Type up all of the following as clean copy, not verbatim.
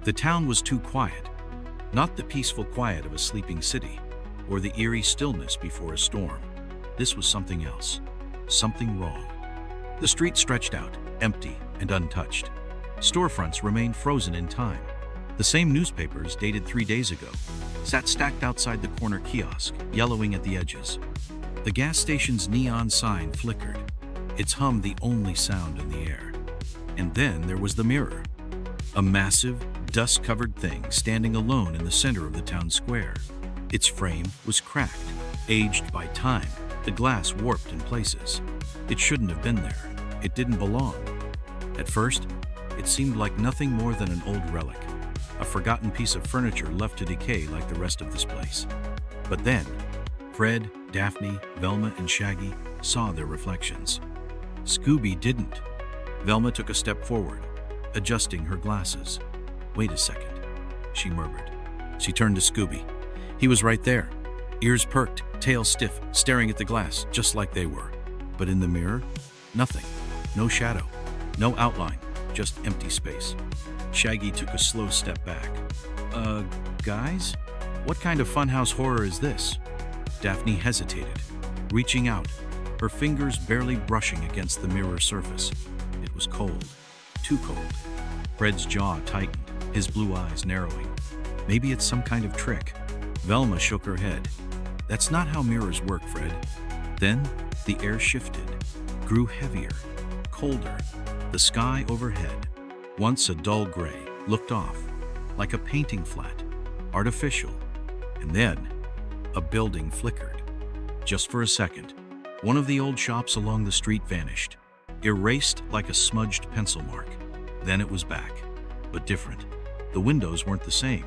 The town was too quiet, not the peaceful quiet of a sleeping city, or the eerie stillness before a storm. This was something else, something wrong. The street stretched out, empty and untouched. Storefronts remained frozen in time. The same newspapers, dated 3 days ago, sat stacked outside the corner kiosk, yellowing at the edges. The gas station's neon sign flickered, its hum the only sound in the air. And then there was the mirror, a massive, dust-covered thing standing alone in the center of the town square. Its frame was cracked, aged by time, the glass warped in places. It shouldn't have been there. It didn't belong. At first, it seemed like nothing more than an old relic, a forgotten piece of furniture left to decay like the rest of this place. But then, Fred, Daphne, Velma, and Shaggy saw their reflections. Scooby didn't. Velma took a step forward, adjusting her glasses. "Wait a second," she murmured. She turned to Scooby. He was right there, ears perked, tail stiff, staring at the glass, just like they were. But in the mirror, nothing. No shadow, no outline, just empty space. Shaggy took a slow step back. Guys? What kind of funhouse horror is this?" Daphne hesitated, reaching out, her fingers barely brushing against the mirror surface. It was cold, too cold. Fred's jaw tightened, his blue eyes narrowing. Maybe it's some kind of trick. Velma shook her head. "That's not how mirrors work, Fred." Then the air shifted, grew heavier, colder. The sky overhead, once a dull gray, looked off, like a painting flat, artificial. And then a building flickered. Just for a second, one of the old shops along the street vanished, erased like a smudged pencil mark. Then it was back, but different. The windows weren't the same.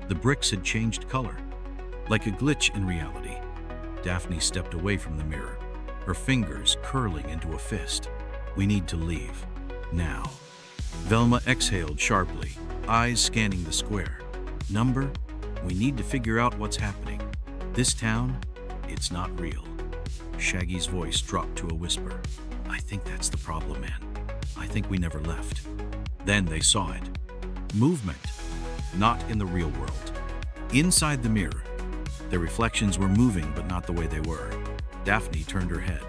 The bricks had changed color. Like a glitch in reality, Daphne stepped away from the mirror, her fingers curling into a fist. "We need to leave. Now." Velma exhaled sharply, eyes scanning the square. "Number? We need to figure out what's happening. This town, it's not real." Shaggy's voice dropped to a whisper. "I think that's the problem, man. I think we never left." Then they saw it. Movement, not in the real world. Inside the mirror, their reflections were moving, but not the way they were. Daphne turned her head.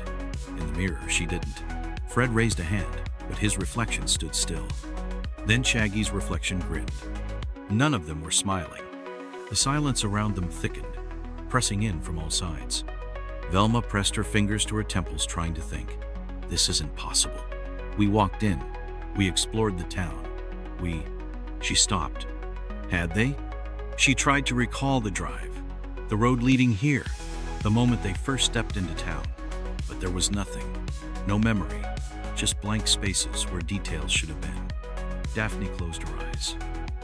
In the mirror, she didn't. Fred raised a hand, but his reflection stood still. Then Shaggy's reflection grinned. None of them were smiling. The silence around them thickened, pressing in from all sides. Velma pressed her fingers to her temples, trying to think. "This isn't possible. We walked in. We explored the town. She stopped. Had they? She tried to recall the drive, the road leading here, the moment they first stepped into town. But there was nothing. No memory. Just blank spaces where details should have been. Daphne closed her eyes.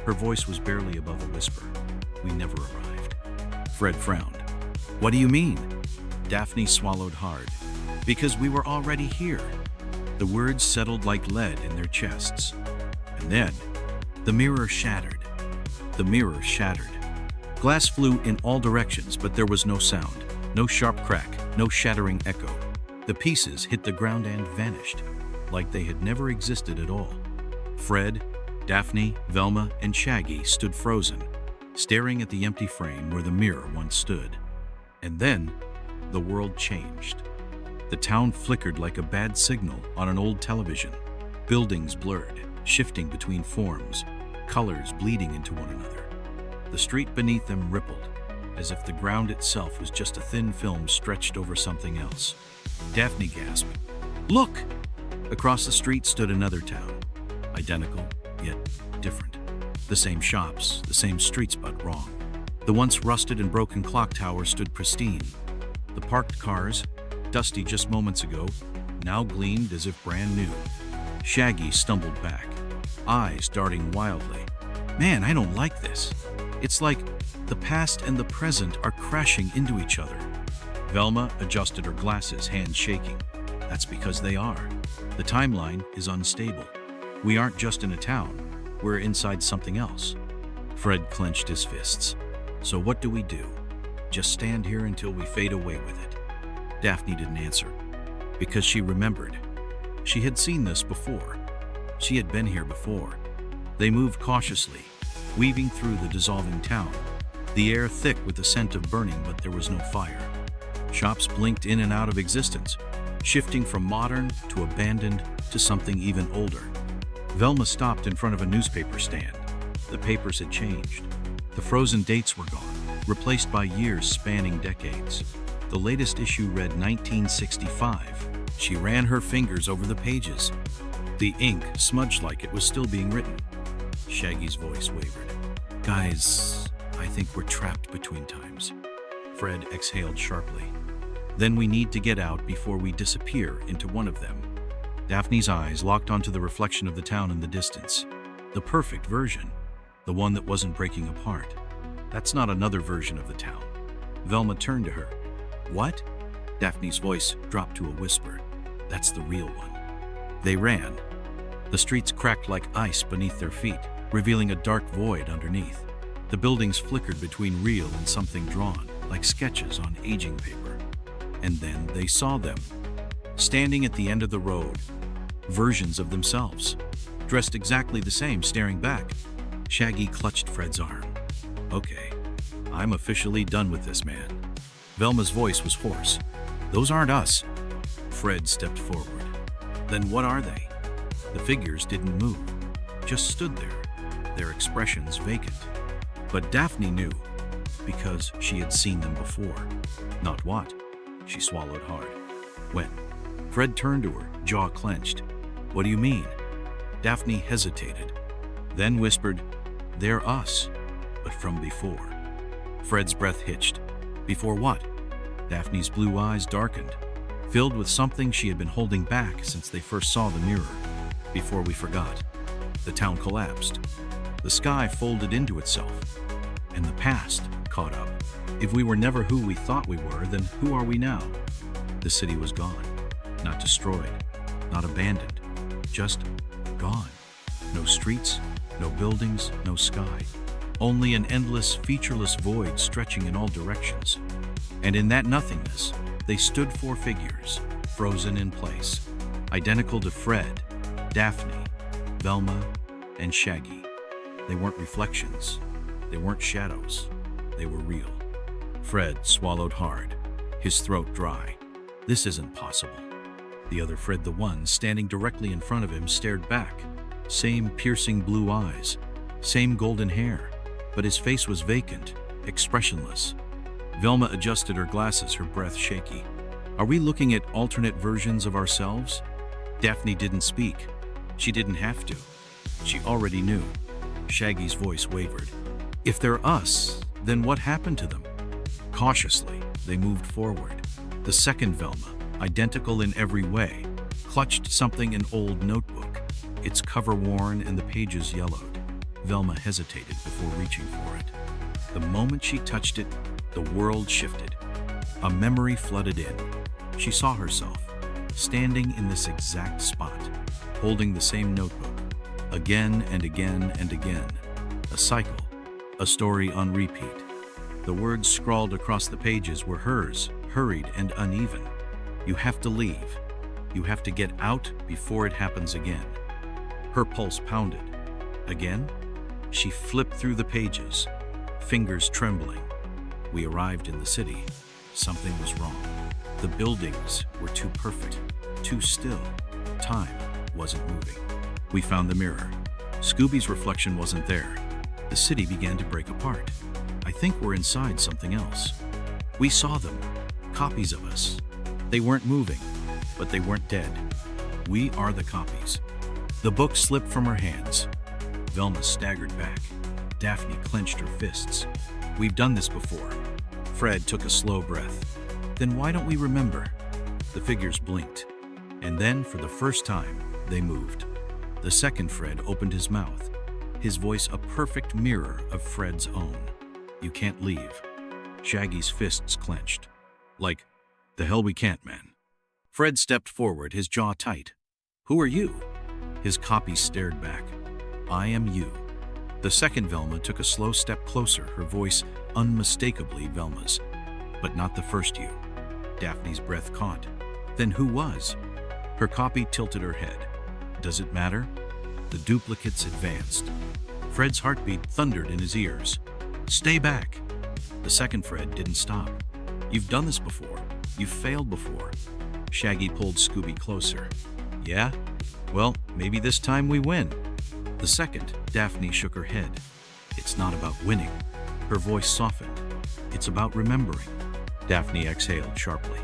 Her voice was barely above a whisper. "We never arrived." Fred frowned. "What do you mean?" Daphne swallowed hard. "Because we were already here." The words settled like lead in their chests. And then, the mirror shattered. The mirror shattered. Glass flew in all directions, but there was no sound, no sharp crack, no shattering echo. The pieces hit the ground and vanished, like they had never existed at all. Fred, Daphne, Velma, and Shaggy stood frozen, staring at the empty frame where the mirror once stood. And then, the world changed. The town flickered like a bad signal on an old television. Buildings blurred, shifting between forms, colors bleeding into one another. The street beneath them rippled, as if the ground itself was just a thin film stretched over something else. Daphne gasped. "Look!" Across the street stood another town, identical, yet different. The same shops, the same streets, but wrong. The once rusted and broken clock tower stood pristine. The parked cars, dusty just moments ago, now gleamed as if brand new. Shaggy stumbled back, eyes darting wildly. "Man, I don't like this. It's like the past and the present are crashing into each other." Velma adjusted her glasses, hands shaking. "That's because they are. The timeline is unstable. We aren't just in a town, we're inside something else." Fred clenched his fists. "So what do we do? Just stand here until we fade away with it?" Daphne didn't answer, because she remembered. She had seen this before. She had been here before. They moved cautiously, weaving through the dissolving town, the air thick with the scent of burning, but there was no fire. Shops blinked in and out of existence, shifting from modern to abandoned to something even older. Velma stopped in front of a newspaper stand. The papers had changed. The frozen dates were gone, replaced by years spanning decades. The latest issue read 1965. She ran her fingers over the pages. The ink smudged like it was still being written. Shaggy's voice wavered. "Guys, I think we're trapped between times." Fred exhaled sharply. "Then we need to get out before we disappear into one of them." Daphne's eyes locked onto the reflection of the town in the distance. The perfect version. The one that wasn't breaking apart. "That's not another version of the town." Velma turned to her. "What?" Daphne's voice dropped to a whisper. "That's the real one." They ran. The streets cracked like ice beneath their feet, revealing a dark void underneath. The buildings flickered between real and something drawn, like sketches on aging paper. And then they saw them, standing at the end of the road, versions of themselves, dressed exactly the same, staring back. Shaggy clutched Fred's arm. "Okay, I'm officially done with this, man." Velma's voice was hoarse. "Those aren't us." Fred stepped forward. "Then what are they?" The figures didn't move, just stood there, their expressions vacant. But Daphne knew, because she had seen them before. Not what? She swallowed hard. "When?" Fred turned to her, jaw clenched. "What do you mean?" Daphne hesitated, then whispered, "They're us, but from before." Fred's breath hitched. "Before what?" Daphne's blue eyes darkened, filled with something she had been holding back since they first saw the mirror. "Before we forgot." The town collapsed. The sky folded into itself, and the past caught up. If we were never who we thought we were, then who are we now? The city was gone. Not destroyed, not abandoned, just gone. No streets, no buildings, no sky. Only an endless, featureless void stretching in all directions. And in that nothingness, they stood four figures, frozen in place, identical to Fred, Daphne, Velma, and Shaggy. They weren't reflections. They weren't shadows. They were real. Fred swallowed hard, his throat dry. This isn't possible. The other Fred, the one standing directly in front of him, stared back. Same piercing blue eyes, same golden hair, but his face was vacant, expressionless. Velma adjusted her glasses, her breath shaky. "Are we looking at alternate versions of ourselves?" Daphne didn't speak. She didn't have to. She already knew. Shaggy's voice wavered. "If they're us, then what happened to them?" Cautiously, they moved forward. The second Velma, identical in every way, clutched something, an old notebook, its cover worn and the pages yellowed. Velma hesitated before reaching for it. The moment she touched it, the world shifted. A memory flooded in. She saw herself, standing in this exact spot, holding the same notebook, again and again and again. A cycle, a story on repeat. The words scrawled across the pages were hers, hurried and uneven. "You have to leave. You have to get out before it happens again." Her pulse pounded. Again? She flipped through the pages, fingers trembling. We arrived in the city. Something was wrong. The buildings were too perfect, too still. Time wasn't moving. We found the mirror. Scooby's reflection wasn't there. The city began to break apart. I think we're inside something else. We saw them, copies of us. They weren't moving, but they weren't dead. We are the copies. The book slipped from her hands. Velma staggered back. Daphne clenched her fists. "We've done this before." Fred took a slow breath. "Then why don't we remember?" The figures blinked, and then, for the first time, they moved. The second Fred opened his mouth, his voice a perfect mirror of Fred's own. "You can't leave." Shaggy's fists clenched. "Like, the hell we can't, man." Fred stepped forward, his jaw tight. "Who are you?" His copy stared back. "I am you." The second Velma took a slow step closer, her voice unmistakably Velma's. "But not the first you." Daphne's breath caught. "Then who was?" Her copy tilted her head. "Does it matter?" The duplicates advanced. Fred's heartbeat thundered in his ears. Stay back! The second Fred didn't stop. You've done this before. You've failed before. Shaggy pulled Scooby closer. Yeah? Well, maybe this time we win. The second, Daphne shook her head. It's not about winning. Her voice softened. It's about remembering. Daphne exhaled sharply.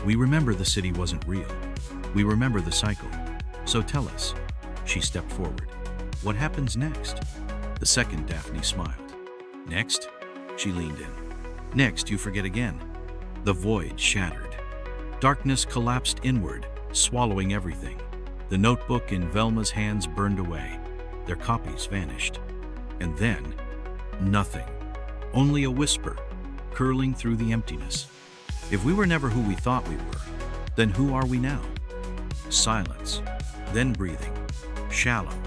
We remember the city wasn't real. We remember the cycle. So tell us. She stepped forward. What happens next? The second Daphne smiled. Next? She leaned in. Next, you forget again. The void shattered. Darkness collapsed inward, swallowing everything. The notebook in Velma's hands burned away. Their copies vanished. And then, nothing. Only a whisper, curling through the emptiness. If we were never who we thought we were, then who are we now? Silence, then breathing. Shallow,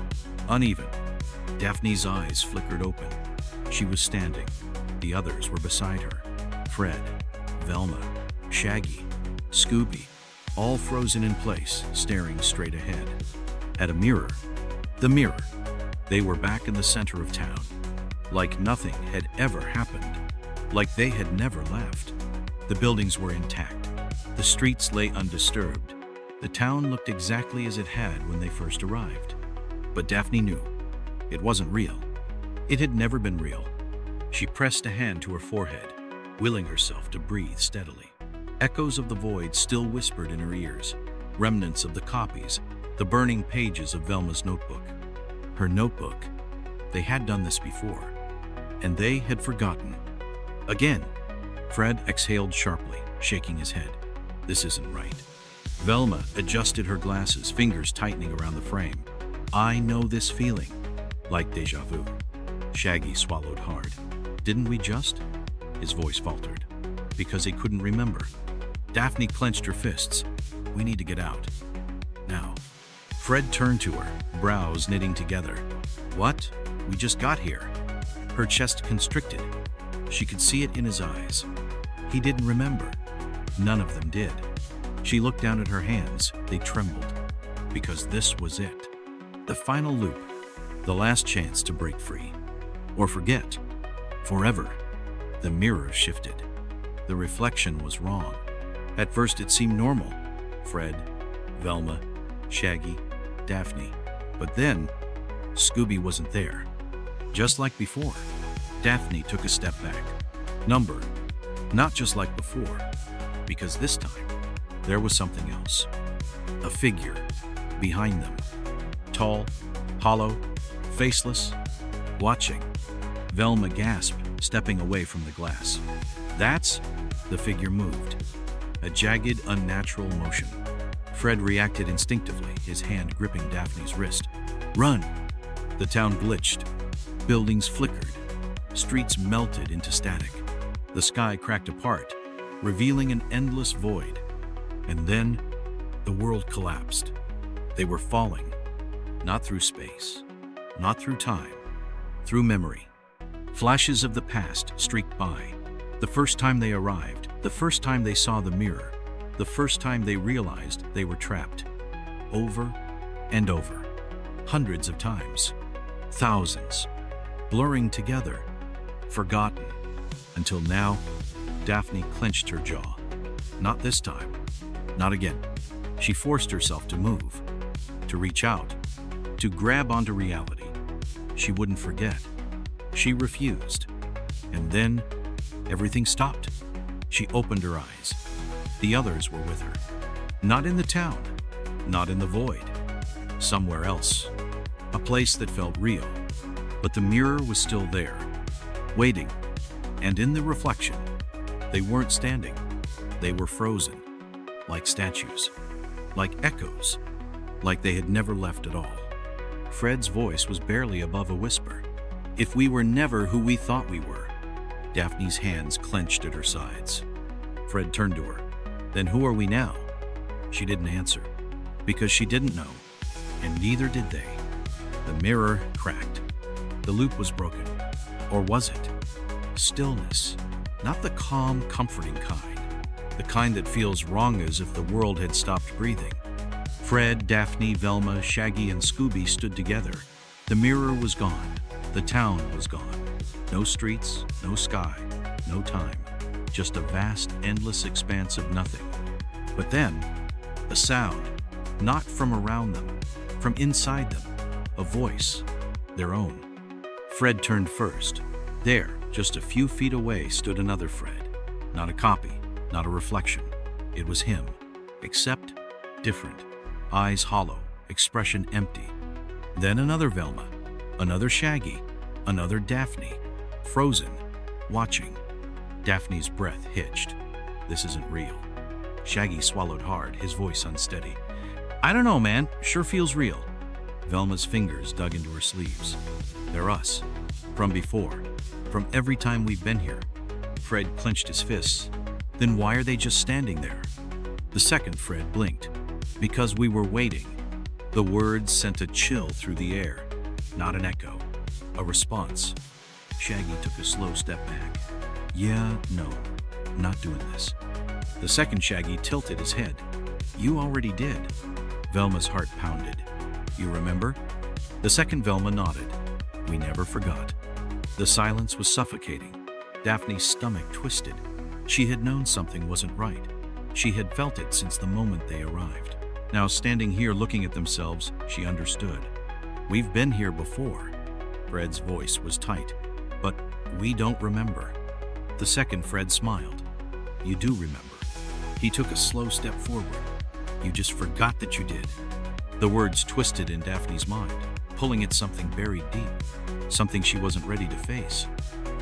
uneven. Daphne's eyes flickered open. She was standing. The others were beside her. Fred, Velma, Shaggy, Scooby, all frozen in place, staring straight ahead. At a mirror. The mirror. They were back in the center of town. Like nothing had ever happened. Like they had never left. The buildings were intact. The streets lay undisturbed. The town looked exactly as it had when they first arrived. But Daphne knew. It wasn't real. It had never been real. She pressed a hand to her forehead, willing herself to breathe steadily. Echoes of the void still whispered in her ears, remnants of the copies, the burning pages of Velma's notebook. Her notebook. They had done this before, and they had forgotten. Again. Fred exhaled sharply, shaking his head. This isn't right. Velma adjusted her glasses, fingers tightening around the frame. I know this feeling. Like déjà vu. Shaggy swallowed hard. Didn't we just? His voice faltered. Because he couldn't remember. Daphne clenched her fists. We need to get out. Now. Fred turned to her, brows knitting together. What? We just got here. Her chest constricted. She could see it in his eyes. He didn't remember. None of them did. She looked down at her hands. They trembled. Because this was it. The final loop. The last chance to break free. Or forget. Forever. The mirror shifted. The reflection was wrong. At first it seemed normal. Fred, Velma, Shaggy, Daphne. But then, Scooby wasn't there. Just like before. Daphne took a step back. Number. Not just like before. Because this time, there was something else. A figure. Behind them. Tall, hollow, faceless, watching. Velma gasped, stepping away from the glass. That's... The figure moved. A jagged, unnatural motion. Fred reacted instinctively, his hand gripping Daphne's wrist. Run! The town glitched. Buildings flickered. Streets melted into static. The sky cracked apart, revealing an endless void. And then, the world collapsed. They were falling. Not through space. Not through time. Through memory. Flashes of the past streaked by. The first time they arrived, the first time they saw the mirror, the first time they realized they were trapped. Over and over. Hundreds of times. Thousands. Blurring together. Forgotten. Until now, Daphne clenched her jaw. Not this time. Not again. She forced herself to move. To reach out. To grab onto reality. She wouldn't forget. She refused. And then, everything stopped. She opened her eyes. The others were with her. Not in the town. Not in the void. Somewhere else. A place that felt real. But the mirror was still there. Waiting. And in the reflection, they weren't standing. They were frozen. Like statues. Like echoes. Like they had never left at all. Fred's voice was barely above a whisper. If we were never who we thought we were. Daphne's hands clenched at her sides. Fred turned to her. Then who are we now? She didn't answer. Because she didn't know. And neither did they. The mirror cracked. The loop was broken. Or was it? Stillness. Not the calm, comforting kind. The kind that feels wrong as if the world had stopped breathing. Fred, Daphne, Velma, Shaggy, and Scooby stood together. The mirror was gone. The town was gone. No streets, no sky, no time. Just a vast, endless expanse of nothing. But then, a sound, not from around them, from inside them, a voice, their own. Fred turned first. There, just a few feet away, stood another Fred. Not a copy, not a reflection. It was him, except different. Eyes hollow, expression empty. Then another Velma, another Shaggy, another Daphne, frozen, watching. Daphne's breath hitched. This isn't real. Shaggy swallowed hard, his voice unsteady. I don't know, man. Sure feels real. Velma's fingers dug into her sleeves. They're us. From before. From every time we've been here. Fred clenched his fists. Then why are they just standing there? The second Fred blinked. Because we were waiting. The words sent a chill through the air. Not an echo. A response. Shaggy took a slow step back. Yeah, no. Not doing this. The second Shaggy tilted his head. You already did. Velma's heart pounded. You remember? The second Velma nodded. We never forgot. The silence was suffocating. Daphne's stomach twisted. She had known something wasn't right. She had felt it since the moment they arrived. Now, standing here looking at themselves, she understood. We've been here before. Fred's voice was tight. But we don't remember. The second Fred smiled. You do remember. He took a slow step forward. You just forgot that you did. The words twisted in Daphne's mind, pulling at something buried deep, something she wasn't ready to face.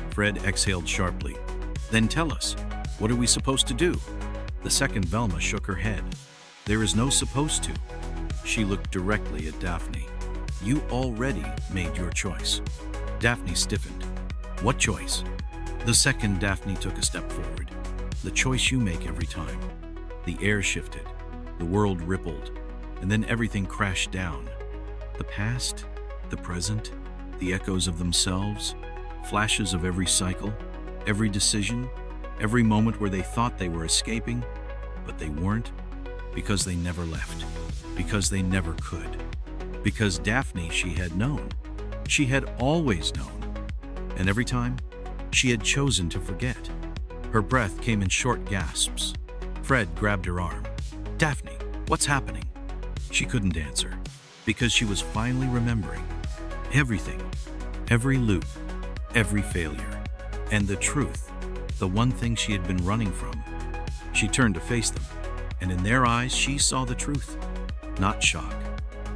Fred exhaled sharply. Then tell us, what are we supposed to do? The second Velma shook her head. There is no supposed to. She looked directly at Daphne. You already made your choice. Daphne stiffened. What choice? The second Daphne took a step forward. The choice you make every time. The air shifted. The world rippled. And then everything crashed down. The past, the present, the echoes of themselves, flashes of every cycle, every decision, every moment where they thought they were escaping, but they weren't, because they never left, because they never could. Because Daphne, she had known. She had always known. And every time, she had chosen to forget. Her breath came in short gasps. Fred grabbed her arm. Daphne, what's happening? She couldn't answer, because she was finally remembering. Everything, every loop, every failure, and the truth, the one thing she had been running from. She turned to face them, and in their eyes she saw the truth. Not shock,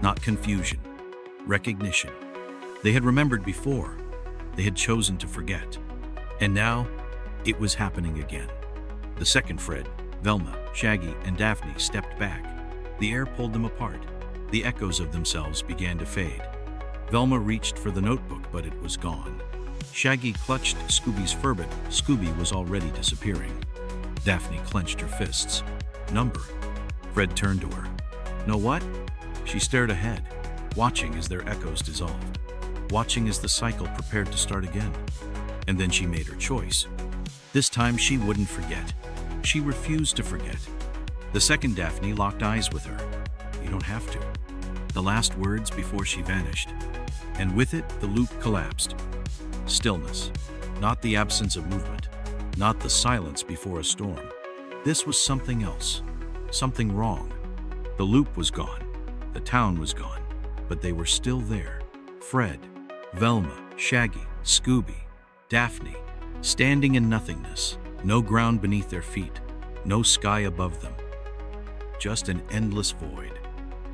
not confusion, recognition. They had remembered before. They had chosen to forget. And now, it was happening again. The second Fred, Velma, Shaggy, and Daphne stepped back. The air pulled them apart. The echoes of themselves began to fade. Velma reached for the notebook, but it was gone. Shaggy clutched Scooby's furbit. Scooby was already disappearing. Daphne clenched her fists. Number. Fred turned to her. Know what? She stared ahead, watching as their echoes dissolved, watching as the cycle prepared to start again. And then she made her choice. This time she wouldn't forget. She refused to forget. The second Daphne locked eyes with her. You don't have to. The last words before she vanished. And with it, the loop collapsed. Stillness. Not the absence of movement. Not the silence before a storm. This was something else. Something wrong. The loop was gone. The town was gone. But they were still there. Fred, Velma, Shaggy, Scooby, Daphne, standing in nothingness. No ground beneath their feet. No sky above them. Just an endless void.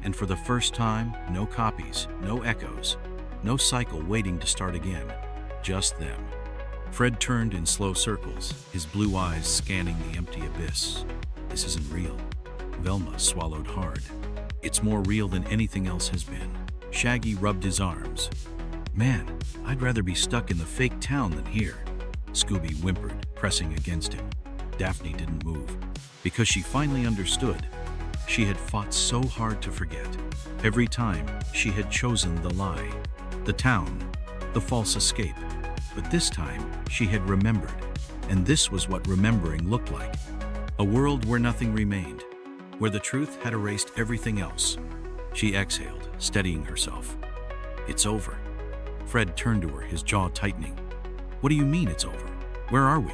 And for the first time, no copies, no echoes, no cycle waiting to start again. Just them. Fred turned in slow circles, his blue eyes scanning the empty abyss. This isn't real. Velma swallowed hard. It's more real than anything else has been. Shaggy rubbed his arms. Man, I'd rather be stuck in the fake town than here. Scooby whimpered, pressing against him. Daphne didn't move, because she finally understood. She had fought so hard to forget. Every time, she had chosen the lie, the town, the false escape. But this time, she had remembered, and this was what remembering looked like. A world where nothing remained, where the truth had erased everything else. She exhaled, steadying herself. It's over. Fred turned to her, his jaw tightening. What do you mean it's over? Where are we?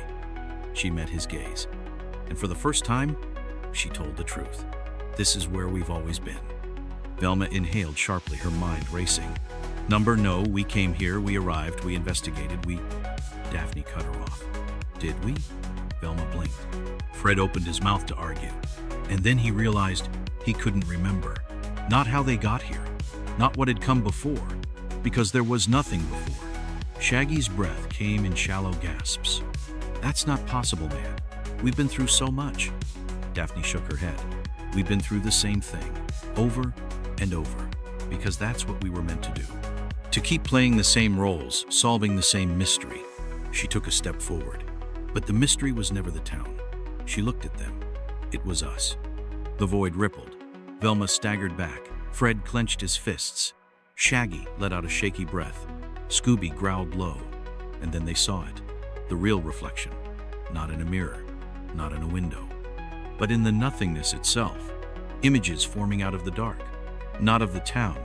She met his gaze, and for the first time, she told the truth. This is where we've always been. Velma inhaled sharply, her mind racing. No, we came here, we arrived, we investigated, Daphne cut her off. Did we? Velma blinked. Fred opened his mouth to argue, and then he realized he couldn't remember. Not how they got here, not what had come before, because there was nothing before. Shaggy's breath came in shallow gasps. That's not possible, man. We've been through so much. Daphne shook her head. We've been through the same thing, over and over, because that's what we were meant to do. To keep playing the same roles, solving the same mystery. She took a step forward, but the mystery was never the town. She looked at them. It was us. The void rippled. Velma staggered back. Fred clenched his fists. Shaggy let out a shaky breath. Scooby growled low, and then they saw it. The real reflection. Not in a mirror, not in a window, but in the nothingness itself. Images forming out of the dark. Not of the town,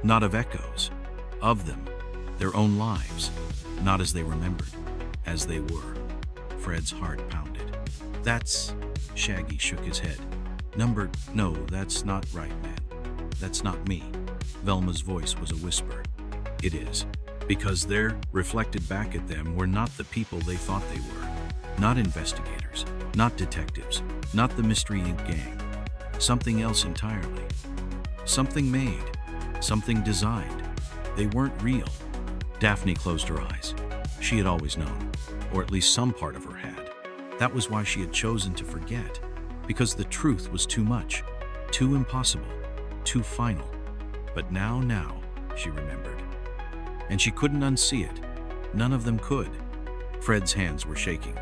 not of echoes. Of them, their own lives. Not as they remembered, as they were. Fred's heart pounded. That's... Shaggy shook his head. No, that's not right, man. That's not me. Velma's voice was a whisper. It is. Because they're reflected back at them were not the people they thought they were. Not investigators, not detectives, not the Mystery Inc. gang. Something else entirely. Something made, something designed. They weren't real. Daphne closed her eyes. She had always known, or at least some part of her had. That was why she had chosen to forget, because the truth was too much, too impossible, too final. But now, she remembered. And she couldn't unsee it. None of them could. Fred's hands were shaking.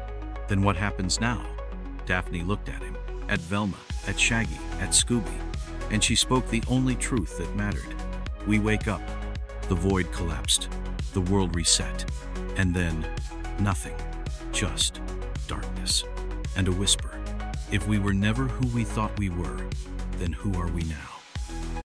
Then what happens now? Daphne looked at him, at Velma, at Shaggy, at Scooby, and she spoke the only truth that mattered. We wake up. The void collapsed. The world reset. And then, nothing. Just darkness. And a whisper. If we were never who we thought we were, then who are we now?